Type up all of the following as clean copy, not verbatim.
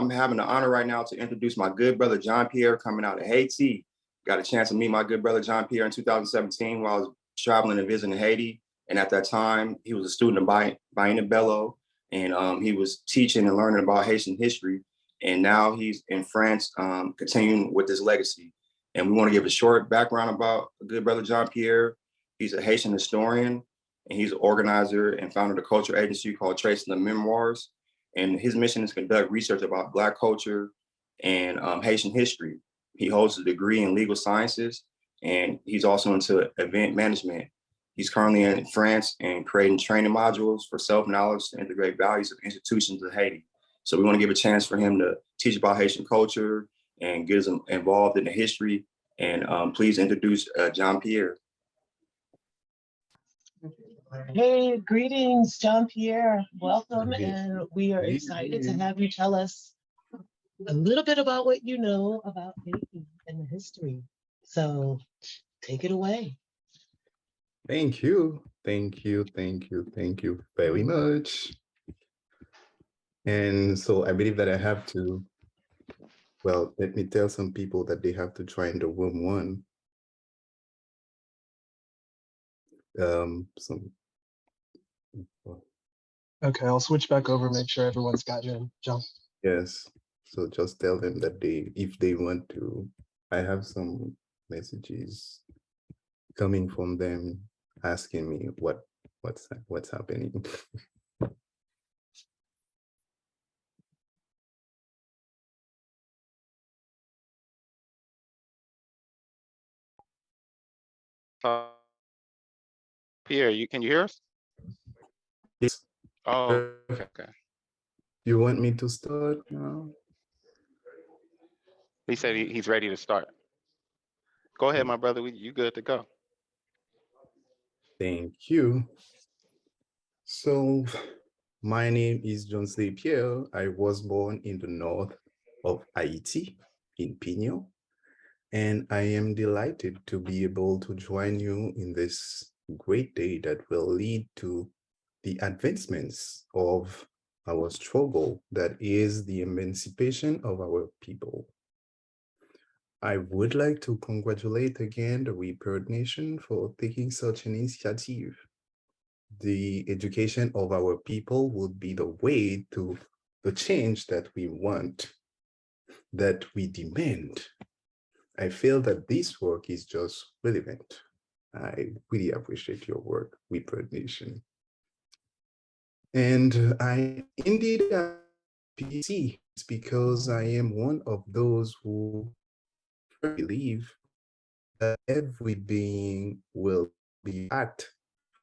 I'm having the honor right now to introduce my good brother, John Pierre, coming out of Haiti. Got a chance to meet my good brother, John Pierre, in 2017 while I was traveling and visiting Haiti. And at that time, he was a student of Baina Bello, and he was teaching and learning about Haitian history. And now he's in France, continuing with this legacy. And we want to give a short background about good brother, John Pierre. He's a Haitian historian, and he's an organizer and founder of the culture agency called Tracing the Memoirs. And his mission is to conduct research about Black culture and Haitian history. He holds a degree in legal sciences, and he's also into event management. He's currently in France and creating training modules for self-knowledge to integrate values of institutions of Haiti. So we want to give a chance for him to teach about Haitian culture and get us involved in the history. And please introduce John Pierre. Hey, greetings, John Pierre. Welcome, and we are excited to have you tell us a little bit about what you know about Haiti and the history. So take it away. Thank you. Thank you. Thank you. Thank you very much. And so I believe that I have to, well, let me tell some people that they have to join the room one. Okay, I'll switch back over, make sure everyone's got in. John. Yes. So just tell them that if they want to, I have some messages coming from them asking me what's happening. Pierre, can you hear us? Yes. Oh, okay. You want me to start now? He said he's ready to start. Go ahead, my brother. You good to go. Thank you. So my name is John Pierre. I was born in the north of Haiti, in Pigno, and I am delighted to be able to join you in this great day that will lead to the advancements of our struggle, that is the emancipation of our people. I would like to congratulate again the Repaired Nation for taking such an initiative. The education of our people would be the way to the change that we want, that we demand. I feel that this work is just relevant. I really appreciate your work, Repaired Nation. And I indeed PC, it's because I am one of those who believe that every being will be at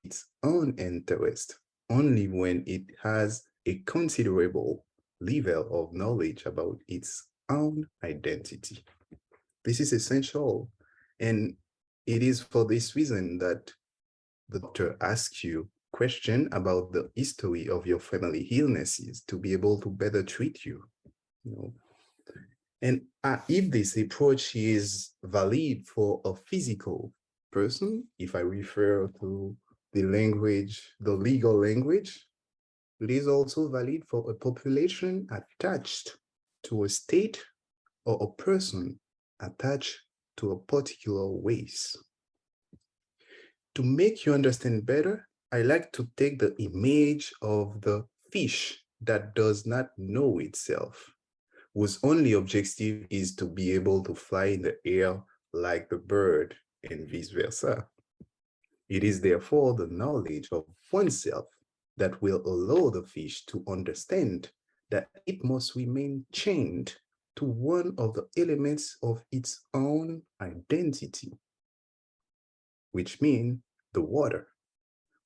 its own interest only when it has a considerable level of knowledge about its own identity. This is essential, and it is for this reason that the doctor asks you question about the history of your family illnesses to be able to better treat you. And if this approach is valid for a physical person, if I refer to the language, the legal language, it is also valid for a population attached to a state or a person attached to a particular race. To make you understand better, I like to take the image of the fish that does not know itself, whose only objective is to be able to fly in the air like the bird and vice versa. It is therefore the knowledge of oneself that will allow the fish to understand that it must remain chained to one of the elements of its own identity, which means the water,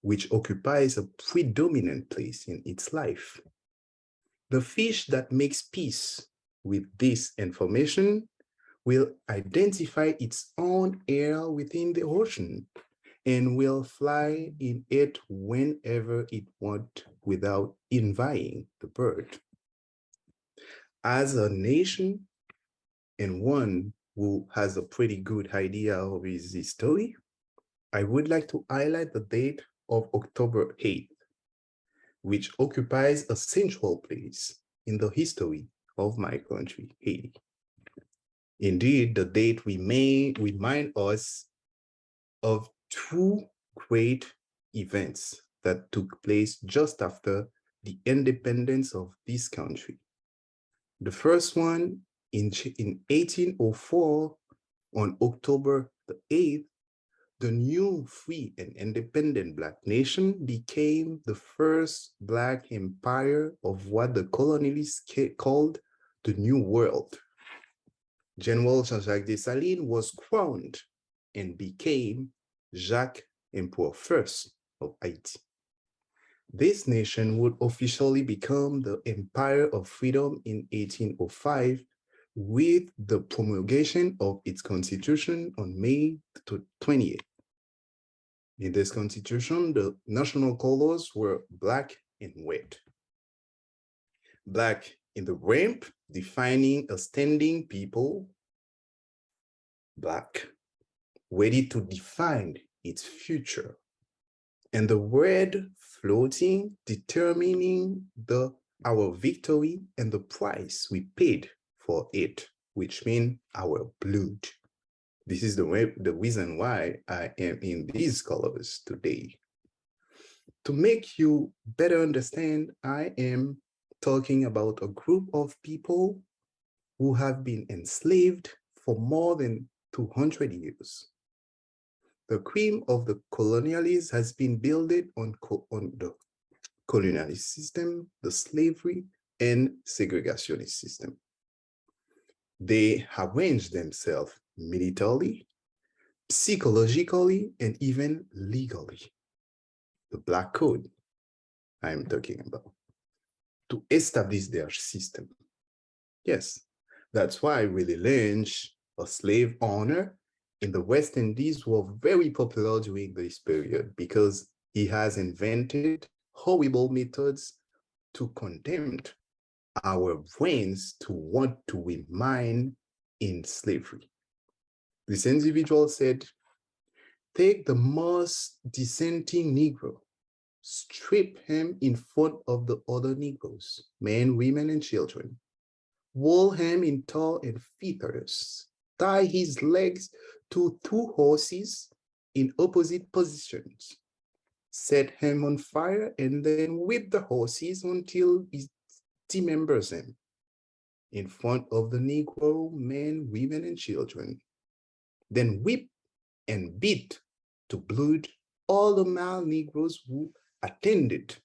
which occupies a predominant place in its life. The fish that makes peace with this information will identify its own air within the ocean and will fly in it whenever it wants without envying the bird. As a nation and one who has a pretty good idea of his history, I would like to highlight the date of October 8th, which occupies a central place in the history of my country, Haiti. Indeed, the date may remind us of two great events that took place just after the independence of this country. The first one in 1804, on October the 8th, the new free and independent Black nation became the first Black empire of what the colonialists called the New World. General Jean-Jacques Dessalines was crowned and became Jacques Emperor I of Haiti. This nation would officially become the Empire of Freedom in 1805 with the promulgation of its constitution on May 28th. In this constitution, the national colors were black and red. Black in the ramp, defining a standing people, Black, ready to define its future, and the red floating, determining our victory and the price we paid for it, which means our blood. This is the reason why I am in these colors today. To make you better understand, I am talking about a group of people who have been enslaved for more than 200 years. The cream of the colonialists has been built on the colonialist system, the slavery, and segregationist system. They arranged themselves militarily, psychologically, and even legally. The Black Code I'm talking about, to establish their system. Yes, that's why Willie Lynch, a slave owner in the West Indies, was very popular during this period because he has invented horrible methods to condemn our brains to want to remain in slavery. This individual said, take the most dissenting Negro, strip him in front of the other Negroes, men, women, and children, roll him in tar and feathers, tie his legs to 2 horses in opposite positions, set him on fire, and then whip the horses until he dismembers him in front of the Negro men, women, and children. Then whip and beat to blood all the male Negroes who attended.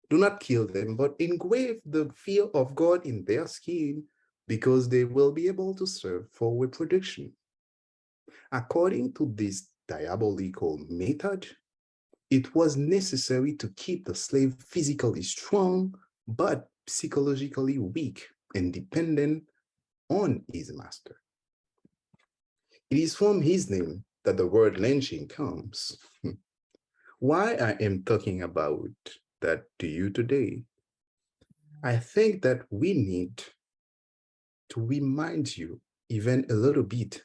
Do not kill them, but engrave the fear of God in their skin, because they will be able to serve for reproduction. According to this diabolical method, it was necessary to keep the slave physically strong, but psychologically weak and dependent on his master. It is from his name that the word lynching comes. Why I am talking about that to you today, I think that we need to remind you even a little bit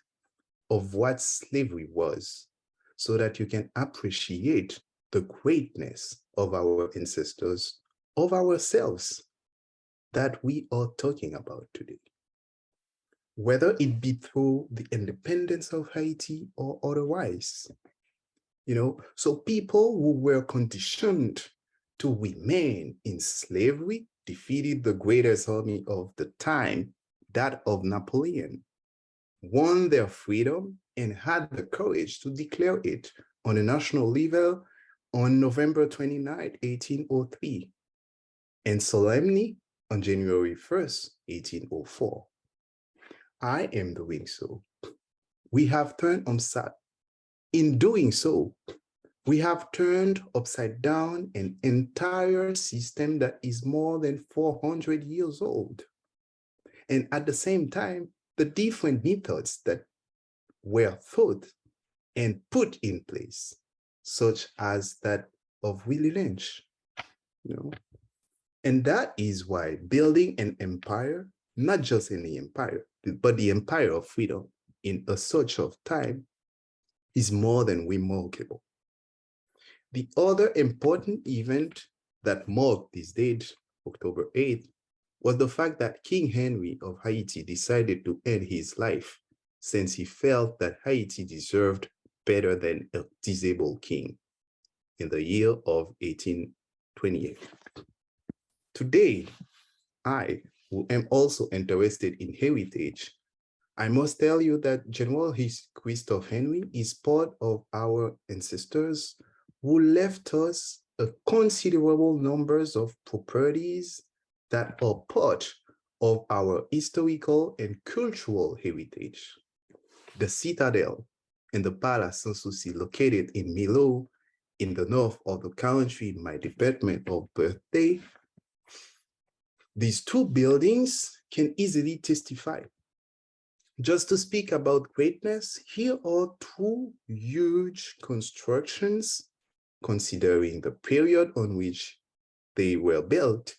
of what slavery was, so that you can appreciate the greatness of our ancestors, of ourselves, that we are talking about today. Whether it be through the independence of Haiti or otherwise. So people who were conditioned to remain in slavery defeated the greatest army of the time, that of Napoleon, won their freedom, and had the courage to declare it on a national level on November 29, 1803, and solemnly on January 1st, 1804. I am doing so. We have turned upside. In doing so, we have turned upside down an entire system that is more than 400 years old. And at the same time, the different methods that were thought and put in place, such as that of Willie Lynch. And that is why building an empire, not just any empire, but the empire of freedom in a such of time, is more than remarkable. The other important event that marked this date, October 8th, was the fact that King Henry of Haiti decided to end his life since he felt that Haiti deserved better than a disabled king in the year of 1828. Today, I, who am also interested in heritage, I must tell you that General Christophe Henry is part of our ancestors who left us a considerable numbers of properties that are part of our historical and cultural heritage. The citadel and the Palace Sanssouci located in Milo, in the north of the country, in my department of birthday, these two buildings can easily testify. Just to speak about greatness, here are two huge constructions, considering the period on which they were built.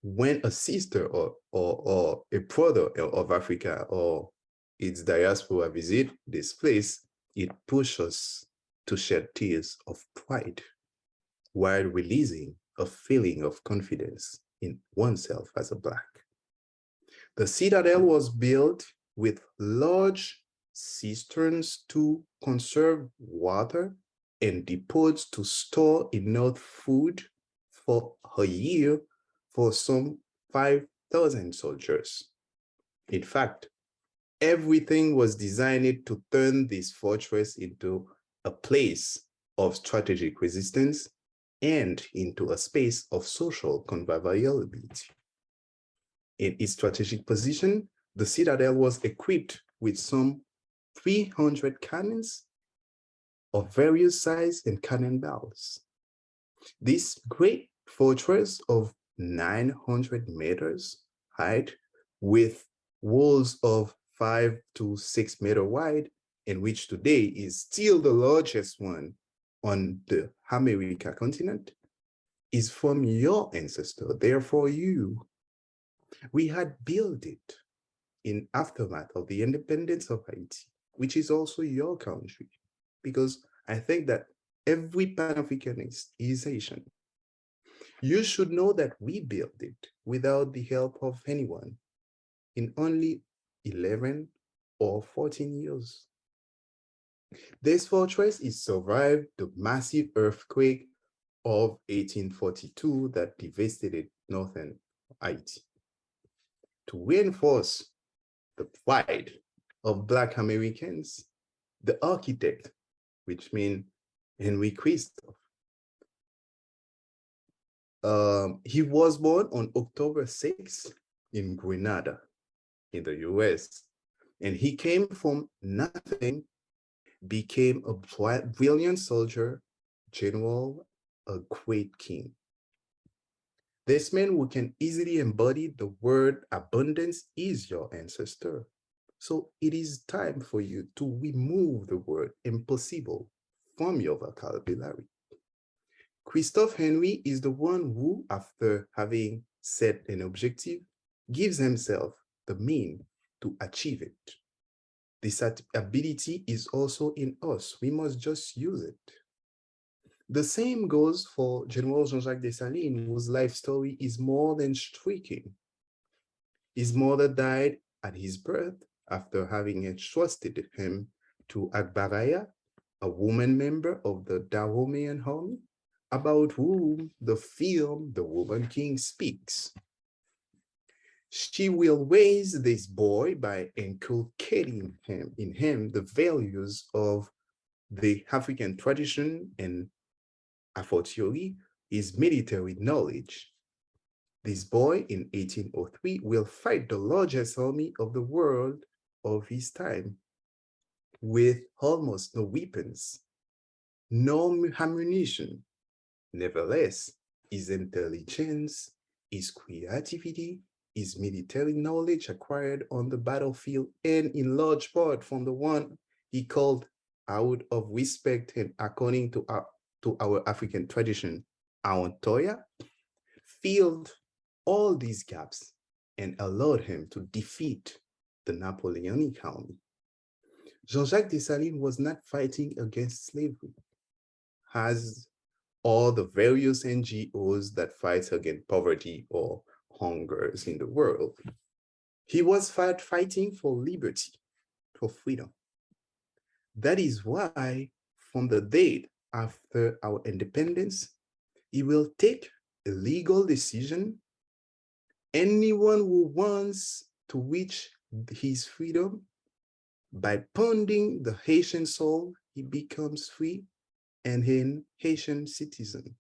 When a sister or a brother of Africa or its diaspora visit this place, it pushes us to shed tears of pride while releasing a feeling of confidence in oneself as a Black. The citadel was built with large cisterns to conserve water and depots to store enough food for a year for some 5,000 soldiers. In fact, everything was designed to turn this fortress into a place of strategic resistance and into a space of social conviviality. In its strategic position, the citadel was equipped with some 300 cannons of various size and cannonballs. This great fortress of 900 meters height with walls of 5 to 6 meters wide, and which today is still the largest one on the America continent, is from your ancestor, therefore you. We had built it in aftermath of the independence of Haiti, which is also your country, because I think that every Pan-Africanist is Haitian. You should know that we built it without the help of anyone in only 11 or 14 years. This fortress is survived the massive earthquake of 1842 that devastated northern Haiti. To reinforce the pride of Black Americans, the architect, which means Henry Christophe, he was born on October 6th in Grenada, in the US, and he came from nothing, became a brilliant soldier, general, a great king. This man who can easily embody the word abundance is your ancestor. So it is time for you to remove the word impossible from your vocabulary. Christophe Henry is the one who, after having set an objective, gives himself the means to achieve it. This ability is also in us. We must just use it. The same goes for General Jean-Jacques Dessalines, whose life story is more than striking. His mother died at his birth after having entrusted him to Akbaraya, a woman member of the Dahomean army, about whom the film The Woman King speaks. She will raise this boy by inculcating in him the values of the African tradition and, a fortiori, his military knowledge. This boy in 1803 will fight the largest army of the world of his time with almost no weapons, no ammunition. Nevertheless, his intelligence, his creativity, his military knowledge acquired on the battlefield, and in large part from the one he called out of respect and according to our African tradition, Aontoya, filled all these gaps and allowed him to defeat the Napoleonic army. Jean-Jacques Dessalines was not fighting against slavery, as all the various NGOs that fight against poverty or hungers in the world. He was fighting for liberty, for freedom. That is why from the date after our independence, he will take a legal decision. Anyone who wants to reach his freedom, by pounding the Haitian soul, he becomes free and an Haitian citizen.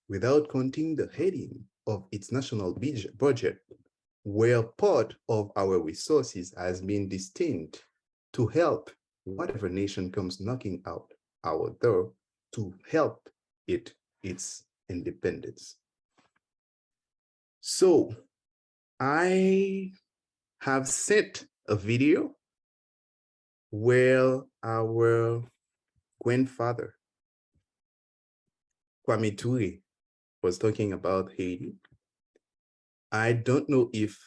Without counting the heading of its national budget, where part of our resources has been destined to help whatever nation comes knocking out our door to help its independence. So I have sent a video where our grandfather, Kwame Ture, was talking about Haiti. I don't know if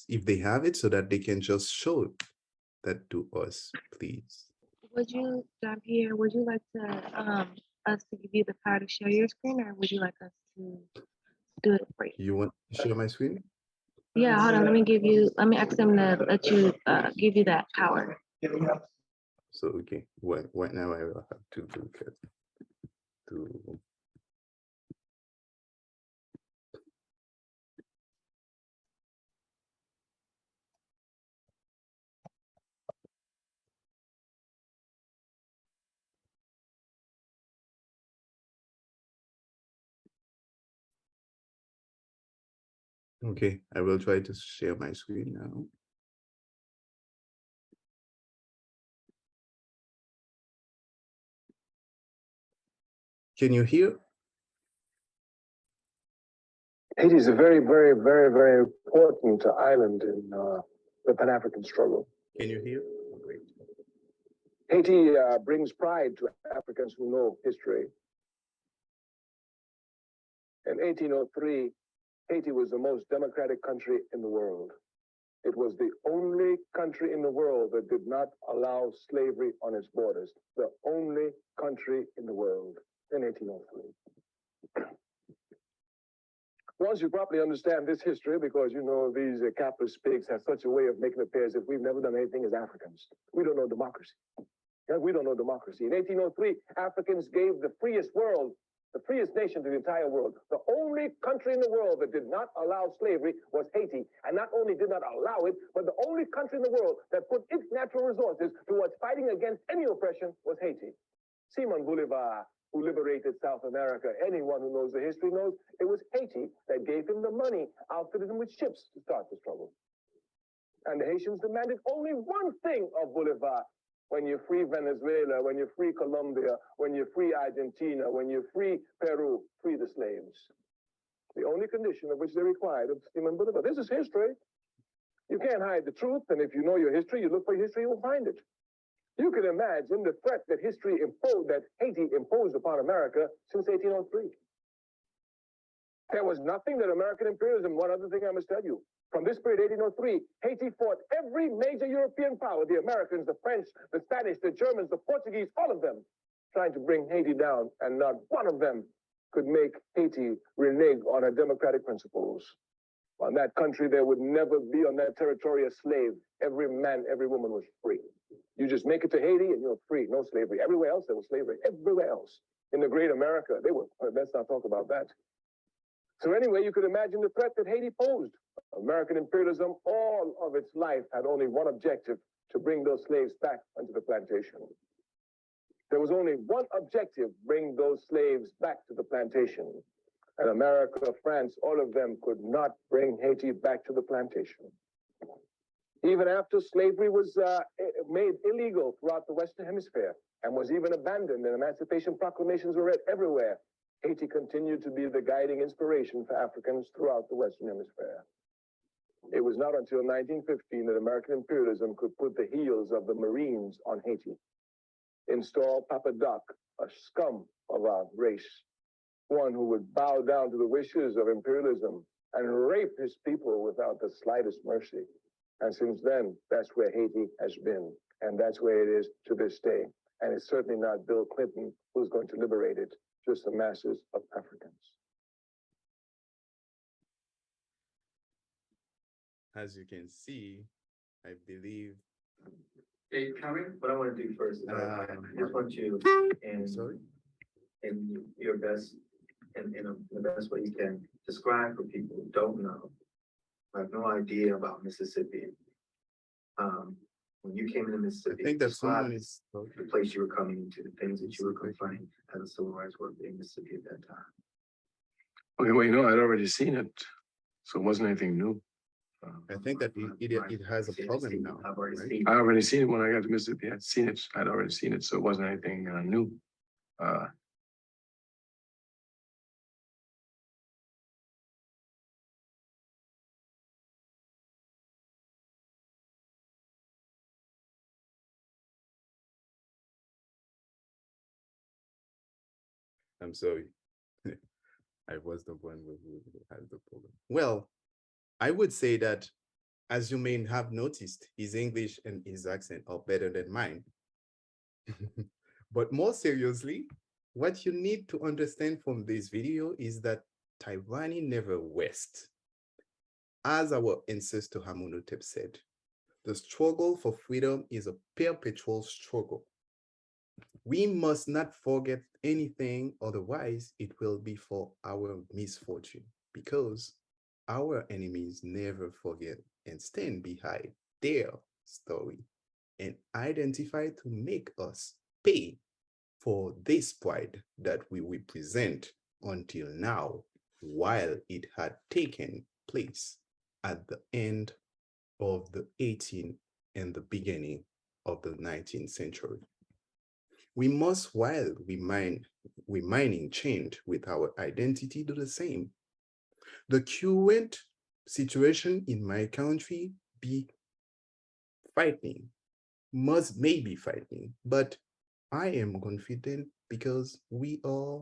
they have it so that they can just show that to us, please. Would you, Jean-Pierre, would you like to us to give you the power to share your screen, or would you like us to do it for you? You want to share my screen? Yeah, hold on. Let me ask them to let you give you that power. So okay, what now I will have to look at to. Okay, I will try to share my screen now. Can you hear? Haiti is a very, very, very, very important island in the Pan-African struggle. Can you hear? Oh, great. Haiti brings pride to Africans who know history. In 1803, Haiti was the most democratic country in the world. It was the only country in the world that did not allow slavery on its borders. The only country in the world in 1803. Once you properly understand this history, because you know these capitalist pigs have such a way of making it appear as if we've never done anything as Africans. We don't know democracy. We don't know democracy. In 1803, Africans gave the freest world, the freest nation to the entire world. The only country in the world that did not allow slavery was Haiti. And not only did not allow it, but the only country in the world that put its natural resources towards fighting against any oppression was Haiti. Simon Bolivar, who liberated South America, anyone who knows the history knows it was Haiti that gave him the money, outfitted him with ships to start the struggle. And the Haitians demanded only one thing of Bolivar. When you free Venezuela, when you free Colombia, when you free Argentina, when you free Peru, free the slaves. The only condition of which they required of Simon Bolivar. This is history. You can't hide the truth, and if you know your history, you look for history, you'll find it. You can imagine the threat that that Haiti imposed upon America since 1803. There was nothing that American imperialism, one other thing I must tell you. From this period, 1803, Haiti fought every major European power, the Americans, the French, the Spanish, the Germans, the Portuguese, all of them, trying to bring Haiti down, and not one of them could make Haiti renege on her democratic principles. On that country, there would never be on that territory a slave. Every man, every woman was free. You just make it to Haiti and you're free, no slavery. Everywhere else, there was slavery. Everywhere else. In the great America, they were, let's not talk about that. So anyway, you could imagine the threat that Haiti posed. American imperialism, all of its life, had only one objective: to bring those slaves back onto the plantation. There was only one objective: bring those slaves back to the plantation. And America, France, all of them could not bring Haiti back to the plantation. Even after slavery was made illegal throughout the Western Hemisphere and was even abandoned and emancipation proclamations were read everywhere, Haiti continued to be the guiding inspiration for Africans throughout the Western Hemisphere. It was not until 1915 that American imperialism could put the heels of the Marines on Haiti, install Papa Doc, a scum of our race, one who would bow down to the wishes of imperialism and rape his people without the slightest mercy. And since then, that's where Haiti has been, and that's where it is to this day. And it's certainly not Bill Clinton who's going to liberate it, just the masses of Africans. as you can see, I believe. Hey, Cameron, what I want to do first is I just want you Sorry. in your best, in the best way you can, describe for people who don't know, who have no idea about Mississippi. When you came into I Mississippi, think that describe someone is the place you were coming into, the things that you were confronting as a civil rights worker in Mississippi at that time. Okay, well, I'd already seen it, so it wasn't anything new. I think that it has a problem now, I've already right? seen. I already seen it when I got to Mississippi. I'd seen it. I'd already seen it, so it wasn't anything new. I'm sorry. I was the one who had the problem. Well, I would say that, as you may have noticed, his English and his accent are better than mine. But more seriously, what you need to understand from this video is that Taiwan never rest. As our ancestor Hamunotep said, the struggle for freedom is a perpetual struggle. We must not forget anything, otherwise it will be for our misfortune, because our enemies never forget and stand behind their story and identify to make us pay for this pride that we represent until now, while it had taken place at the end of the 18th and the beginning of the 19th century. We must, while remaining chained with our identity, do the same. The current situation in my country be frightening, may be frightening, but I am confident because we are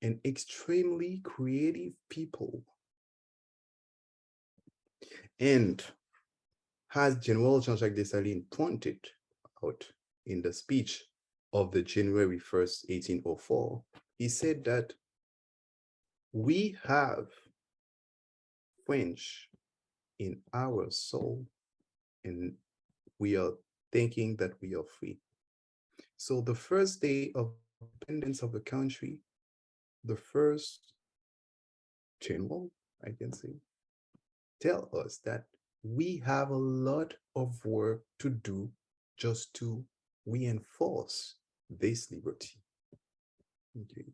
an extremely creative people. And as General Jean-Jacques Dessalines pointed out in the speech of the January 1st, 1804, he said that we have French in our soul and we are thinking that we are free. So the first day of independence of the country, the first general, I can say, tell us that we have a lot of work to do just to reinforce this liberty. Okay.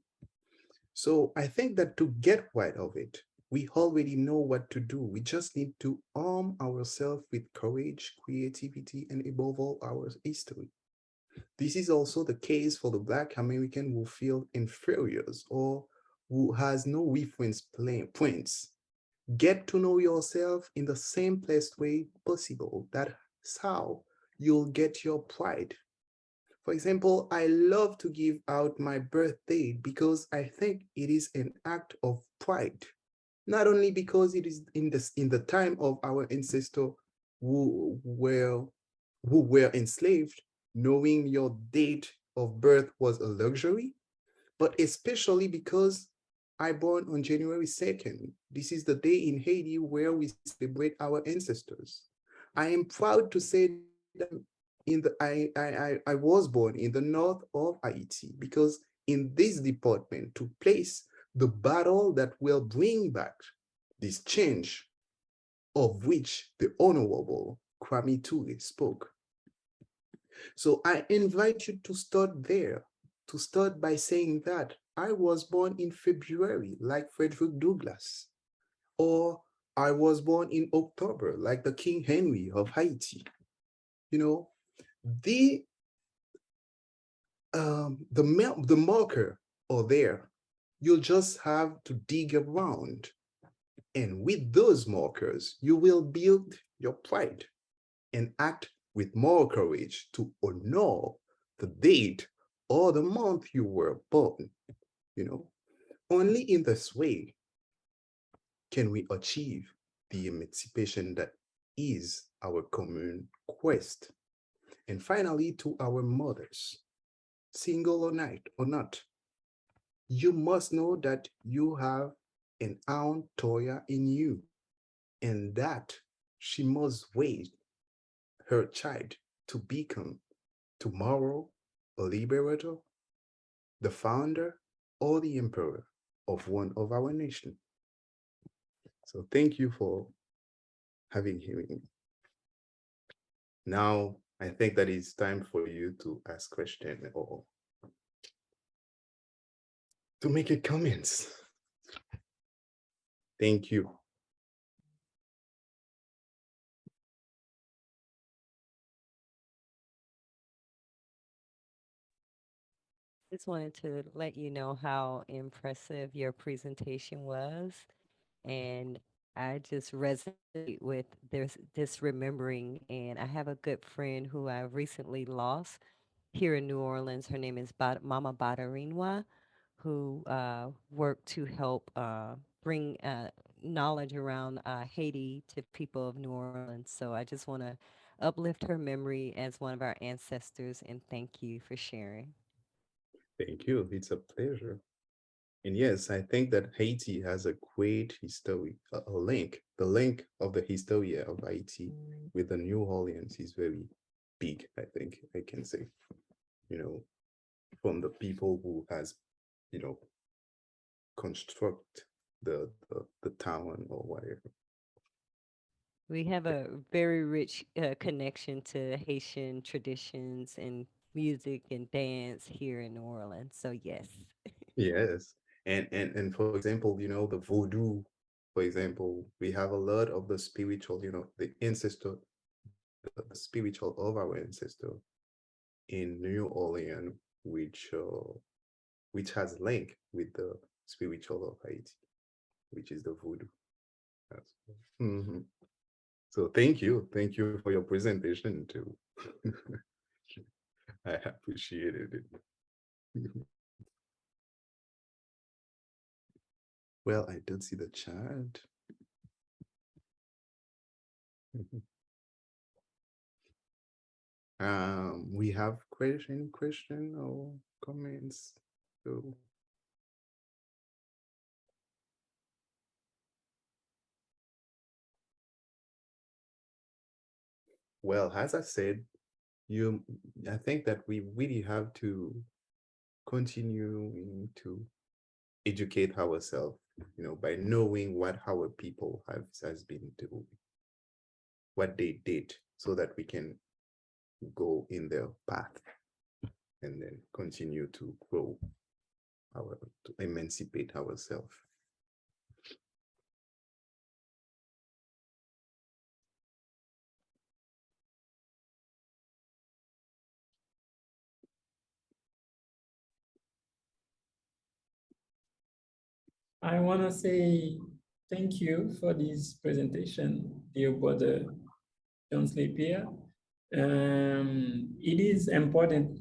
So I think that to get rid of it, we already know what to do. We just need to arm ourselves with courage, creativity, and above all, our history. This is also the case for the Black American who feel inferior or who has no reference points. Get to know yourself in the simplest way possible. That's how you'll get your pride. For example, I love to give out my birthday because I think it is an act of pride. Not only because it is in the time of our ancestors who were enslaved, knowing your date of birth was a luxury, but especially because I born on January 2nd. This is the day in Haiti where we celebrate our ancestors. I am proud to say that I was born in the north of Haiti because in this department took place the battle that will bring back this change of which the Honorable Kwame Ture spoke. So I invite you to start there, to start by saying that I was born in February, like Frederick Douglass, or I was born in October, like the King Henry of Haiti. You know, the marker are there. You'll just have to dig around. And with those markers, you will build your pride and act with more courage to honor the date or the month you were born. You know, only in this way can we achieve the emancipation that is our common quest. And finally, to our mothers, single or not, you must know that you have an aunt Toya in you. and that she must wait her child to become tomorrow a liberator, the founder, or the emperor of one of our nation. So thank you for having me. Now, I think that it's time for you to ask question or to make a comments. Thank you. Just wanted to let you know how impressive your presentation was. And I just resonate with this remembering. And I have a good friend who I recently lost here in New Orleans. Her name is Mama Badarinwa, who worked to help bring knowledge around Haiti to people of New Orleans. So I just want to uplift her memory as one of our ancestors and thank you for sharing. Thank you. It's a pleasure. And yes, I think that Haiti has a great history, a link. The link of the history of Haiti with the New Orleans is very big, I think I can say, you know, from the people who has, you know, construct the town or whatever. We have a very rich connection to Haitian traditions and music and dance here in New Orleans. So yes. Yes. And for example, you know, the voodoo, for example, we have a lot of the spiritual, you know, the ancestor, the spiritual of our ancestor in New Orleans, which has link with the spiritual of Haiti, which is the voodoo. Mhm. So thank you for your presentation too. I appreciated it. Well, I don't see the chat. We have question or comments? So, well, as I said, I think that we really have to continue to educate ourselves, you know, by knowing what our people has been doing, what they did, so that we can go in their path and then continue to grow to emancipate ourselves. I want to say thank you for this presentation, dear brother John Pierre. It is important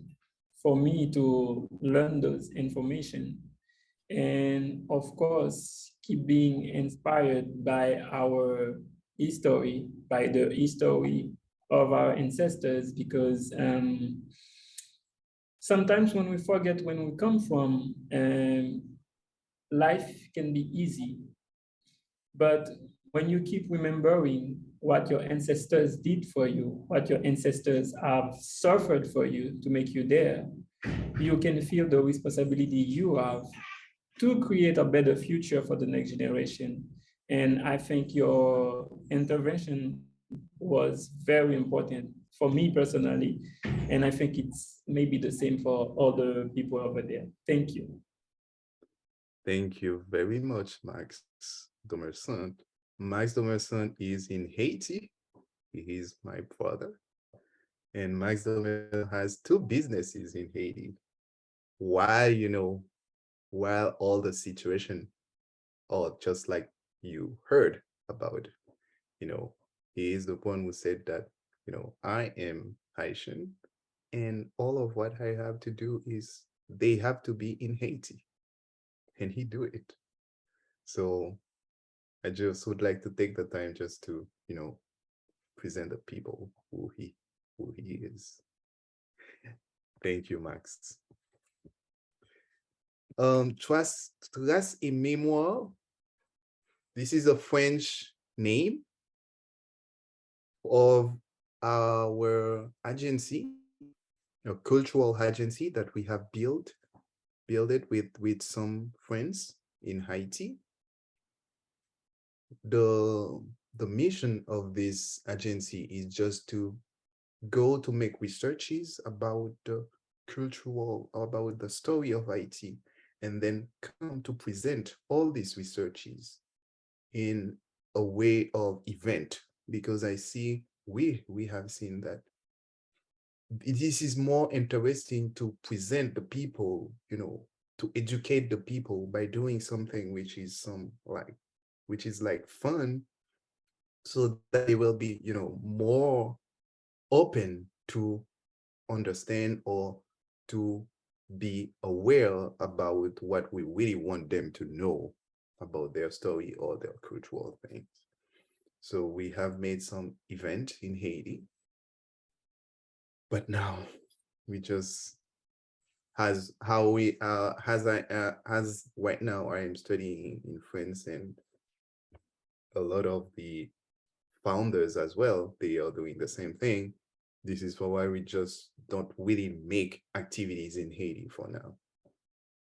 for me to learn those information and of course keep being inspired by our history, by the history of our ancestors, because sometimes when we forget when we come from, life can be easy. But when you keep remembering what your ancestors did for you, what your ancestors have suffered for you to make you there, you can feel the responsibility you have to create a better future for the next generation. And I think your intervention was very important for me personally. And I think it's maybe the same for other people over there. Thank you. Thank you very much, Max Domerson. Max Domerson is in Haiti. He is my brother. And Max Domerson has two businesses in Haiti. While, you know, while all the situation, or just like you heard about, you know, he is the one who said that, you know, I am Haitian, and all of what I have to do is they have to be in Haiti, and he do it. So I just would like to take the time just to, you know, present the people who he is. Thank you, Max. Trace et mémoire. This is a French name of our agency, a cultural agency that we have built it with some friends in Haiti. The mission of this agency is just to go to make researches about the about the story of Haiti, and then come to present all these researches in a way of event, because I see we have seen that this is more interesting to present the people, to educate the people by doing something which is which is like fun, so that they will be, more open to understand or to be aware about what we really want them to know about their story or their cultural things. So we have made some event in Haiti, but now we just as how we as right now I am studying in France, and a lot of the founders as well, they are doing the same thing. This is for why we just don't really make activities in Haiti for now.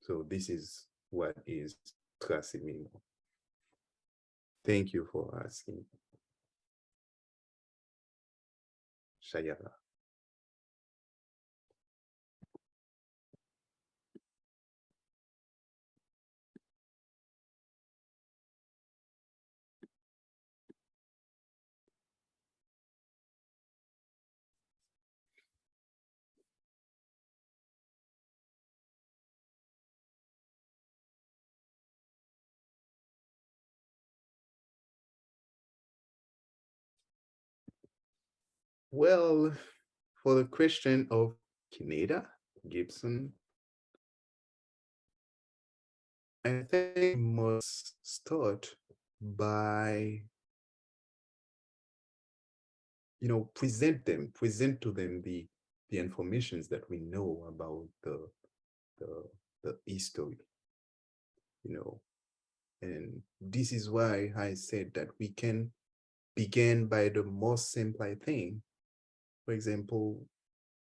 So this is what is Trasimimo. Thank you for asking. Shayara. Well, for the question of Kineda Gibson, I think we must start by, present to them the informations that we know about the history, and this is why I said that we can begin by the most simple thing. For example,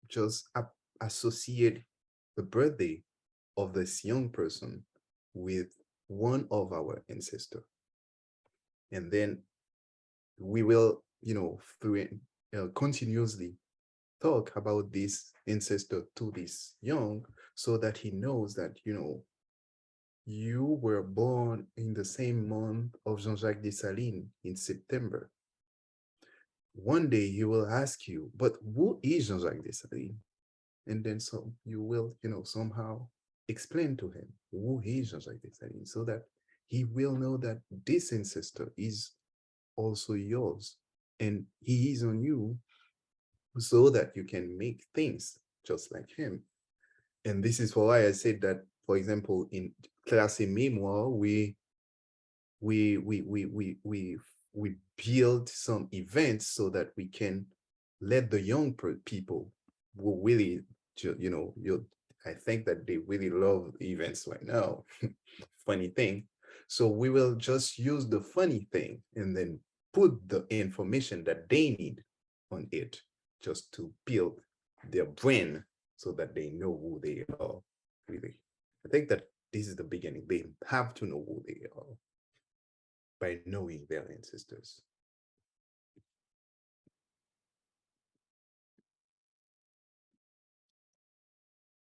just associate the birthday of this young person with one of our ancestors. And then we will, through continuously talk about this ancestor to this young, so that he knows that, you were born in the same month of Jean-Jacques Dessalines in September. One day he will ask you, but who is Jean-Jacques Dessalines? And then so you will, somehow explain to him who is Jean-Jacques Dessalines, so that he will know that this ancestor is also yours, and he is on you, so that you can make things just like him. And this is why I said that, for example, in Classe Mémoire, we build some events so that we can let the young people who really, I think that they really love events right now. Funny thing. So we will just use the funny thing and then put the information that they need on it, just to build their brain so that they know who they are, really. I think that this is the beginning. They have to know who they are by knowing their ancestors.